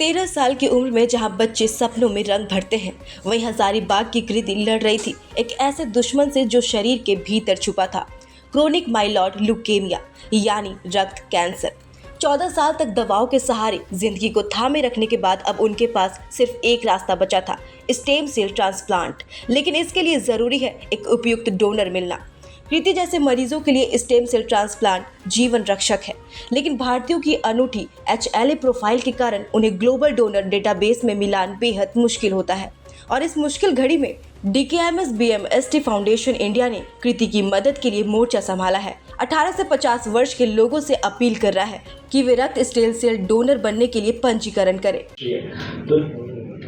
13 साल की उम्र में जहां बच्चे सपनों में रंग भरते हैं, वहीं हजारीबाग की कृति लड़ रही थी एक ऐसे दुश्मन से जो शरीर के भीतर छुपा था, क्रोनिक माइलॉइड ल्यूकेमिया यानी रक्त कैंसर। 14 साल तक दवाओं के सहारे जिंदगी को थामे रखने के बाद अब उनके पास सिर्फ एक रास्ता बचा था, स्टेम सेल ट्रांसप्लांट। लेकिन इसके लिए जरूरी है एक उपयुक्त डोनर मिलना। कृति जैसे मरीजों के लिए स्टेम सेल ट्रांसप्लांट जीवन रक्षक है, लेकिन भारतीयों की अनूठी HLA प्रोफाइल के कारण उन्हें ग्लोबल डोनर डेटाबेस में मिलान बेहद मुश्किल होता है। और इस मुश्किल घड़ी में DKMS BMST फाउंडेशन इंडिया ने कृति की मदद के लिए मोर्चा संभाला है। 18 से 50 वर्ष के लोगों से अपील कर रहा है कि वे रक्त स्टेम सेल डोनर बनने के लिए पंजीकरण करें। तो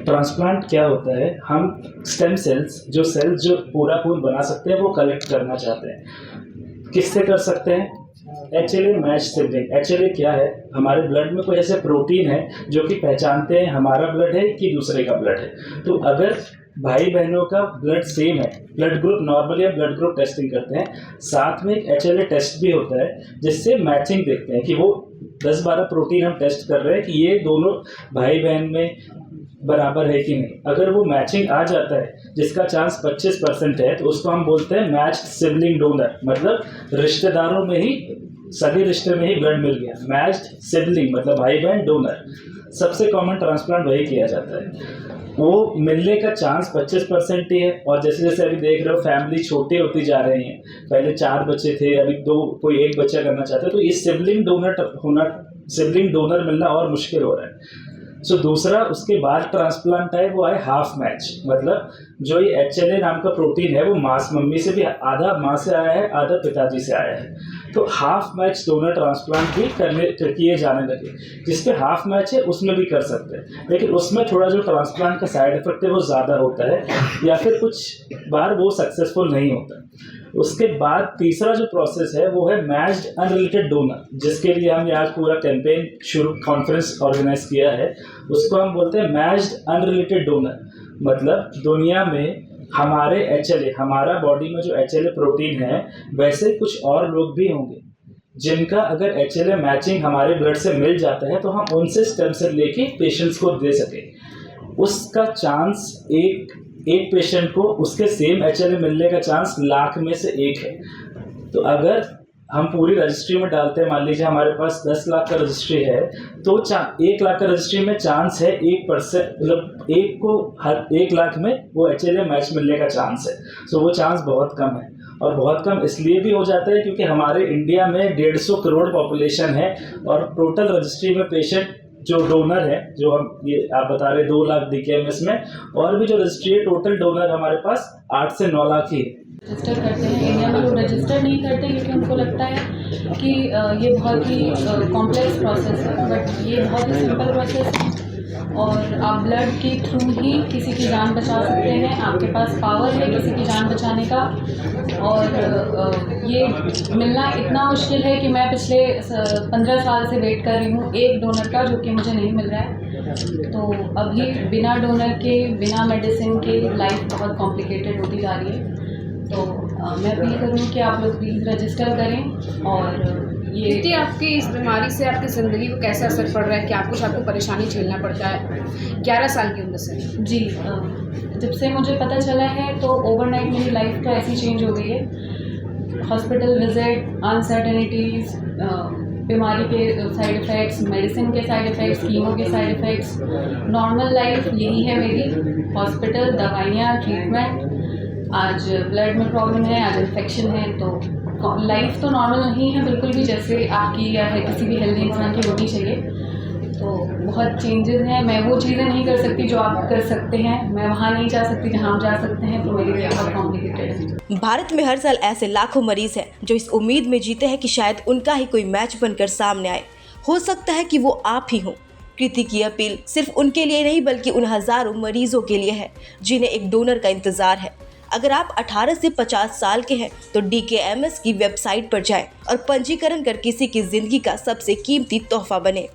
ट्रांसप्लांट क्या होता है, हम स्टेम सेल्स जो पूरा खून बना सकते हैं वो कलेक्ट करना चाहते हैं। किससे कर सकते हैं? HLA match sibling. HLA क्या है? हमारे ब्लड में कोई ऐसे प्रोटीन है जो कि पहचानते हैं हमारा ब्लड है कि दूसरे का ब्लड है। तो अगर भाई बहनों का ब्लड सेम है, ब्लड ग्रुप नॉर्मली हम ब्लड ग्रुप टेस्टिंग करते हैं, साथ में एक HLA टेस्ट भी होता है जिससे मैचिंग देखते हैं कि वो 10-12 प्रोटीन हम टेस्ट कर रहे हैं कि ये दोनों भाई बहन में बराबर है कि नहीं। अगर वो मैचिंग आ जाता है जिसका चांस 25% है तो उसको हम बोलते हैं मैच सिबलिंग डोनर, मतलब रिश्तेदारों में ही, सभी रिश्ते में ही ब्लड मिल गया। मैच सिबलिंग मतलब भाई बहन डोनर। सबसे कॉमन ट्रांसप्लांट वही किया जाता है। वो मिलने का चांस 25% ही है। और जैसे जैसे अभी देख रहे हो फैमिली छोटी होती जा रही है, पहले 4 बच्चे थे, अभी 2, कोई 1 बच्चा करना चाहते हैं, तो ये सिबलिंग डोनर मिलना और मुश्किल हो रहा है। दूसरा उसके बाद ट्रांसप्लांट है वो है हाफ मैच, मतलब जो ये HLA नाम का प्रोटीन है वो मास मम्मी से भी, आधा माँ से आया है, आधा पिताजी से आया है। तो हाफ मैच डोनर ट्रांसप्लांट भी किए जाने लगे। जिसपे हाफ मैच है उसमें भी कर सकते हैं, लेकिन उसमें थोड़ा जो ट्रांसप्लांट का साइड इफेक्ट है वो ज़्यादा होता है, या फिर कुछ बार वो सक्सेसफुल नहीं होता। उसके बाद तीसरा जो प्रोसेस है वो है मैच्ड अनरिलेटेड डोनर, जिसके लिए हमने आज पूरा कैंपेन कॉन्फ्रेंस ऑर्गेनाइज किया है। उसको हम बोलते हैं मैच्ड अनरिलेटेड डोनर। मतलब दुनिया में हमारे HLA, हमारा बॉडी में जो HLA प्रोटीन है, वैसे कुछ और लोग भी होंगे जिनका अगर HLA मैचिंग हमारे ब्लड से मिल जाता है तो हम उनसे स्टेम सेल लेके पेशेंट्स को दे सके। उसका चांस एक पेशेंट को उसके सेम HLA मिलने का चांस लाख में से 1 है। तो अगर हम पूरी रजिस्ट्री में डालते हैं, मान लीजिए हमारे पास 10 लाख का रजिस्ट्री है, तो 1 लाख का रजिस्ट्री में चांस है 1%, मतलब 1 को हर 1 लाख में वो HLA मैच मिलने का चांस है। वो चांस बहुत कम है। और बहुत कम इसलिए भी हो जाता है क्योंकि हमारे इंडिया में 150 करोड़ पॉपुलेशन है, और टोटल रजिस्ट्री में पेशेंट जो डोनर है, जो हम ये आप बता रहे 2 लाख DKMS में, और भी जो रजिस्ट्री है टोटल डोनर हमारे पास 8 से 9 लाख ही है। रजिस्टर करते हैं इंडिया में, लोग रजिस्टर नहीं करते क्योंकि उनको लगता है कि ये बहुत ही कॉम्प्लेक्स प्रोसेस है, बट ये बहुत ही सिंपल प्रोसेस है और आप ब्लड के थ्रू ही किसी की जान बचा सकते हैं। आपके पास पावर है किसी की जान बचाने का, और ये मिलना इतना मुश्किल है कि मैं पिछले 15 साल से वेट कर रही हूँ एक डोनर का, जो कि मुझे नहीं मिल रहा है। तो अभी बिना डोनर के, बिना मेडिसिन के लाइफ बहुत कॉम्प्लिकेटेड होती जा रही है। तो मैं अपील करूँ कि आप लोग प्लीज़ रजिस्टर करें। और ये आपकी इस बीमारी से आपकी ज़िंदगी को कैसे असर पड़ रहा है, क्या आपको परेशानी झेलना पड़ता है 11 साल की उम्र से? जी, जब से मुझे पता चला है तो ओवरनाइट मेरी लाइफ तो ऐसी चेंज हो गई है। हॉस्पिटल विजिट, अनसर्टेनिटीज़, बीमारी के साइड इफ़ेक्ट्स, मेडिसिन के साइड इफ़ेक्ट्स, कीमो के साइड इफ़ेक्ट्स, नॉर्मल लाइफ यही है मेरी। हॉस्पिटल, दवाइयाँ, ट्रीटमेंट, आज ब्लड में प्रॉब्लम है, आज इन्फेक्शन है। तो लाइफ तो नॉर्मल नहीं है बिल्कुल भी, जैसे आपकी या है किसी भी हेल्दी इंसान की होनी चाहिए। तो बहुत चेंजेस हैं। मैं वो चीज़ें नहीं कर सकती जो आप कर सकते हैं, मैं वहाँ नहीं जा सकती जहाँ आप जा सकते हैं, तो मेरे लिए बहुत कॉम्प्लिकेटेड है। भारत में हर साल ऐसे लाखों मरीज हैं जो इस उम्मीद में जीते हैं कि शायद उनका ही कोई मैच बनकर सामने आए। हो सकता है कि वो आप ही हों। कृति की अपील सिर्फ उनके लिए नहीं बल्कि उन हजारों मरीजों के लिए है जिन्हें एक डोनर का इंतजार है। अगर आप 18 से 50 साल के हैं तो DKMS की वेबसाइट पर जाएं और पंजीकरण कर किसी की जिंदगी का सबसे कीमती तोहफा बने।